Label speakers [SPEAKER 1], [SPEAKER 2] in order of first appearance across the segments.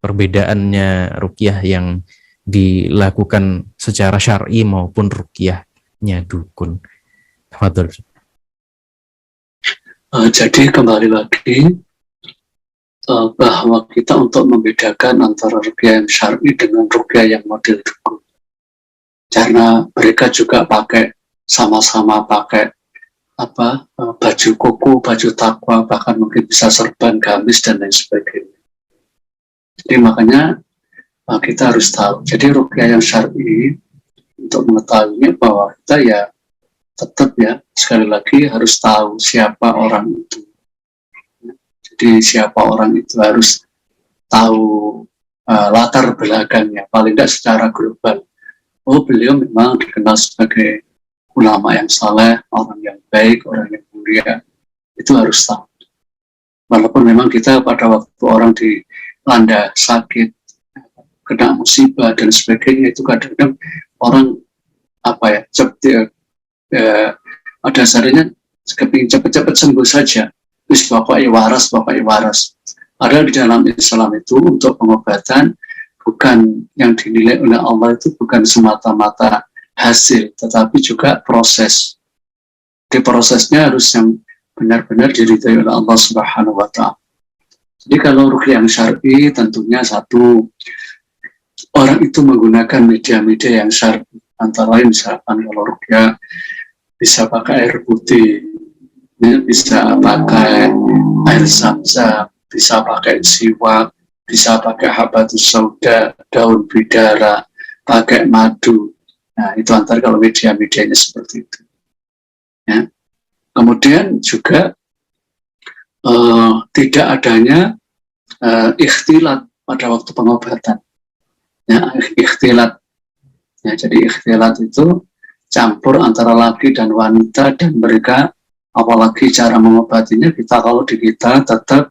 [SPEAKER 1] perbedaannya ruqyah yang dilakukan secara syar'i maupun ruqyahnya dukun. Fadhol.
[SPEAKER 2] Jadi kembali lagi bahwa kita untuk membedakan antara ruqyah yang syar'i dengan ruqyah yang model dukun, karena mereka juga sama-sama pakai baju koko, baju takwa, bahkan mungkin bisa serban, gamis dan lain sebagainya. Jadi makanya kita harus tahu. Jadi ruqyah yang syar'i, untuk mengetahuinya bahwa kita ya tetap ya sekali lagi harus tahu siapa orang itu. Jadi siapa orang itu harus tahu latar belakangnya, paling tidak secara global. Oh, beliau memang dikenal sebagai ulama yang saleh, orang yang baik, orang yang mulia. Itu harus tahu. Walaupun memang kita pada waktu orang dilanda sakit, kena musibah dan sebagainya, itu kadang-kadang orang ada dasarnya kepingin cepat-cepat sembuh saja. Wis pokoknya waras. Padahal di dalam Islam itu untuk pengobatan bukan yang dinilai oleh Allah itu bukan semata-mata hasil, tetapi juga proses. Di prosesnya harus yang benar-benar diridhai oleh Allah Subhanahu wa Ta'ala. Jadi kalau ruqyah yang syar'i tentunya satu, orang itu menggunakan media-media yang syar'i. Antara lain misalkan kalau ruqyah bisa pakai air putih, bisa pakai air zam-zam, bisa pakai siwak, bisa pakai habatus sauda, daun bidara, pakai madu. Nah, itu antara kalau media-medianya seperti itu. Ya. Kemudian juga tidak adanya ikhtilat pada waktu pengobatan. Ya, ikhtilat. Ya, jadi ikhtilat itu campur antara laki dan wanita, dan mereka, apalagi cara mengobatinya, kalau di kita tetap,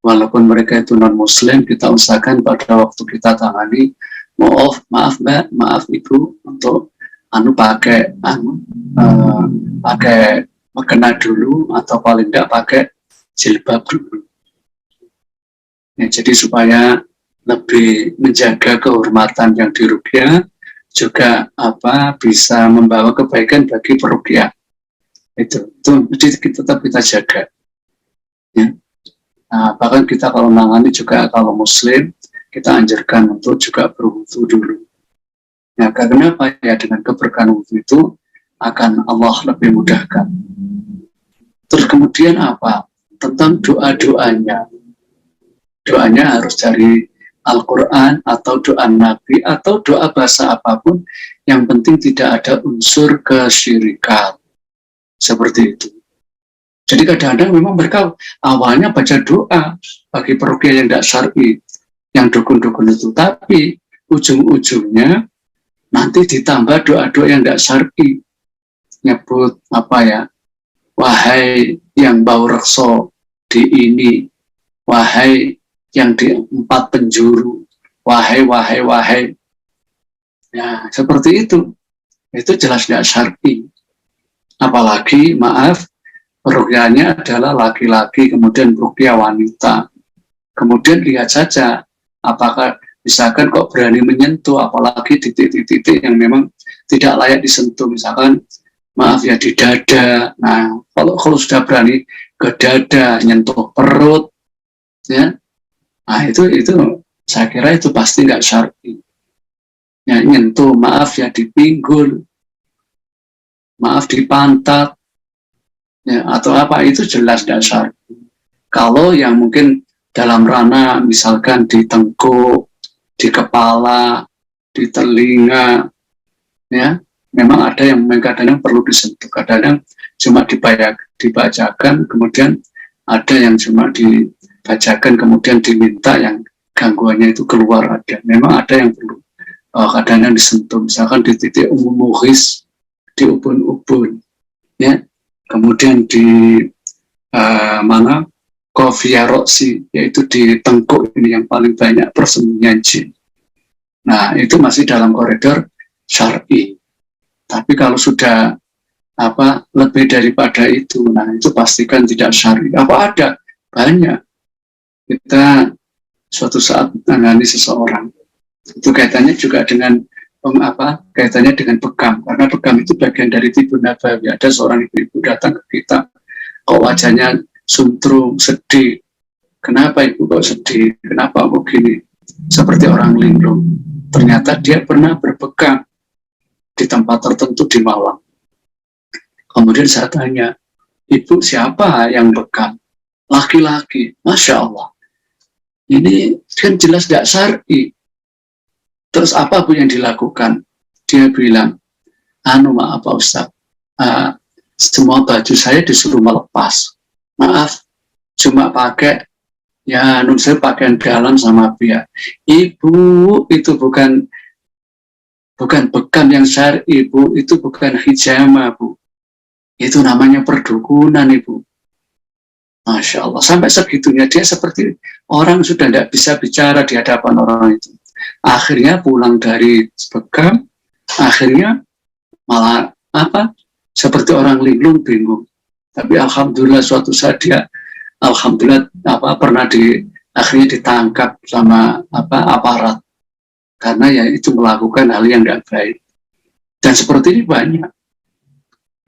[SPEAKER 2] walaupun mereka itu non-muslim, kita usahakan pada waktu kita tangani, maaf mbak, maaf ibu, untuk pakai mukena dulu, atau paling tidak pakai jilbab dulu. Ya, jadi supaya lebih menjaga kehormatan yang diruqyah, juga bisa membawa kebaikan bagi peruqyah. Itu tetap kita jaga. Ya. Nah, bahkan kita kalau menangani juga kalau muslim, kita anjurkan untuk juga berwudu dulu. Nah, karena apa ya, dengan keberkahan wudu itu akan Allah lebih mudahkan. Terus kemudian tentang doa-doanya. Doanya harus dari Al-Quran atau doa Nabi atau doa bahasa apapun, yang penting tidak ada unsur kesyirikan. Seperti itu. Jadi kadang-kadang memang mereka awalnya baca doa bagi peruqyah yang tidak syar'i, yang dukun-dukun itu, tapi ujung-ujungnya nanti ditambah doa-doa yang tidak syar'i, nyebut wahai yang bau rekso di ini, wahai yang di 4 penjuru, wahai. Ya, seperti itu. Itu jelas tidak syar'i. Apalagi, peruqyahnya adalah laki-laki, kemudian ruqyah wanita. Kemudian lihat saja, apakah misalkan kok berani menyentuh, apalagi di titik-titik yang memang tidak layak disentuh, misalkan di dada. Nah, kalau sudah berani ke dada, nyentuh perut, ya, nah itu saya kira itu pasti nggak syar'i. Ya, nyentuh di pinggul, di pantat, ya, atau itu jelas nggak syar'i. Kalau yang mungkin dalam ranah misalkan di tengkuk, di kepala, di telinga, ya, memang ada yang kadang-kadang perlu disentuh, kadang-kadang cuma dibacakan, kemudian ada yang cuma dibacakan, kemudian diminta yang gangguannya itu keluar. Memang ada yang perlu kadang-kadang disentuh, misalkan di titik muhis, di ubun-ubun, ya, kemudian di kofia roksi, yaitu di tengkuk ini yang paling banyak persembunyian jin. Nah, itu masih dalam koridor syar'i. Tapi kalau sudah lebih daripada itu, nah itu pastikan tidak syar'i. Ada banyak. Kita suatu saat menangani seseorang. Itu kaitannya juga dengan kaitannya dengan bekam, karena bekam itu bagian dari tibu nabawi. Ada seorang ibu-ibu datang ke kita, kok wajahnya suntrung, sedih. Kenapa ibu kok sedih? Kenapa kok gini? Seperti orang linglung. Ternyata dia pernah berbekam di tempat tertentu di Malang. Kemudian saya tanya, ibu siapa yang bekam? Laki-laki. Masya Allah. Ini kan jelas tidak syar'i. Terus apa Bu yang dilakukan? Dia bilang, maaf Pak Ustaz, semua baju saya disuruh melepas. Maaf, cuma pakai saya pakaian dalam sama biar. Ibu, itu bukan bekam yang syar'i, Bu. Itu bukan hijama, Bu. Itu namanya perdukunan, Ibu. Masya Allah, sampai segitunya dia seperti orang sudah tidak bisa bicara di hadapan orang itu. Akhirnya pulang dari bekam, akhirnya malah seperti orang linglung, bingung. Tapi alhamdulillah suatu saat dia alhamdulillah pernah akhirnya ditangkap sama aparat karena ya itu melakukan hal yang tidak baik. Dan seperti ini banyak.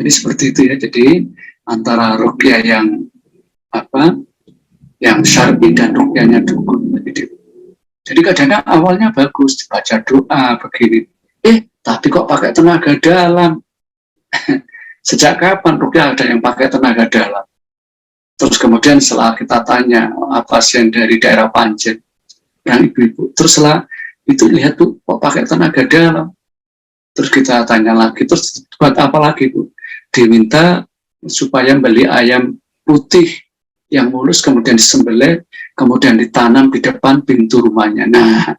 [SPEAKER 2] Jadi seperti itu ya. Jadi antara ruqyah yang syar'i dan ruqyahnya dukun. Jadi kadang-kadang awalnya bagus dibaca doa begini. Tapi kok pakai tenaga dalam? Sejak kapan ruqyah ada yang pakai tenaga dalam? Terus kemudian setelah kita tanya pasien dari daerah Panjen, yang ibu-ibu, terus setelah itu lihat tuh kok pakai tenaga dalam. Terus kita tanya lagi, terus buat apa lagi Bu? Diminta supaya beli ayam putih yang mulus, kemudian disembelih, kemudian ditanam di depan pintu rumahnya. Nah,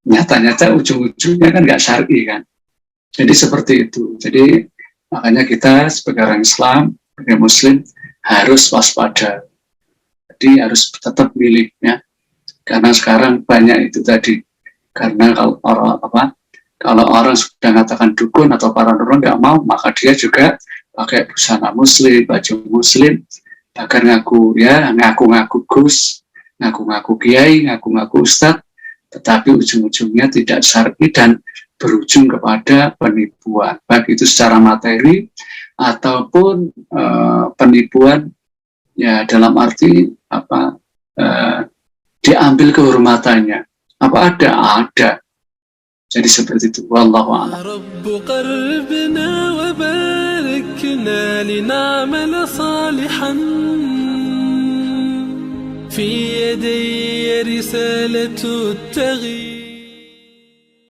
[SPEAKER 2] nyata-nyata ujung-ujungnya kan nggak syar'i kan. Jadi seperti itu. Jadi makanya kita sebagai orang Islam, sebagai Muslim, harus waspada. Jadi harus tetap miliknya. Karena sekarang banyak itu tadi. Karena kalau orang sudah mengatakan dukun atau paranormal nggak mau, maka dia juga pakai busana Muslim, baju Muslim, bahkan ngaku-ngaku Gus, ngaku-ngaku Kiai, ngaku-ngaku Ustadz, tetapi ujung-ujungnya tidak syar'i dan berujung kepada penipuan, baik itu secara materi ataupun penipuan ya dalam arti diambil kehormatannya. Apa ada. Jadi seperti itu. Wallahu a'lam.
[SPEAKER 3] Rabbu qalbina wa barikna lina'mal salihan fi yadayya risalatu at-taghyir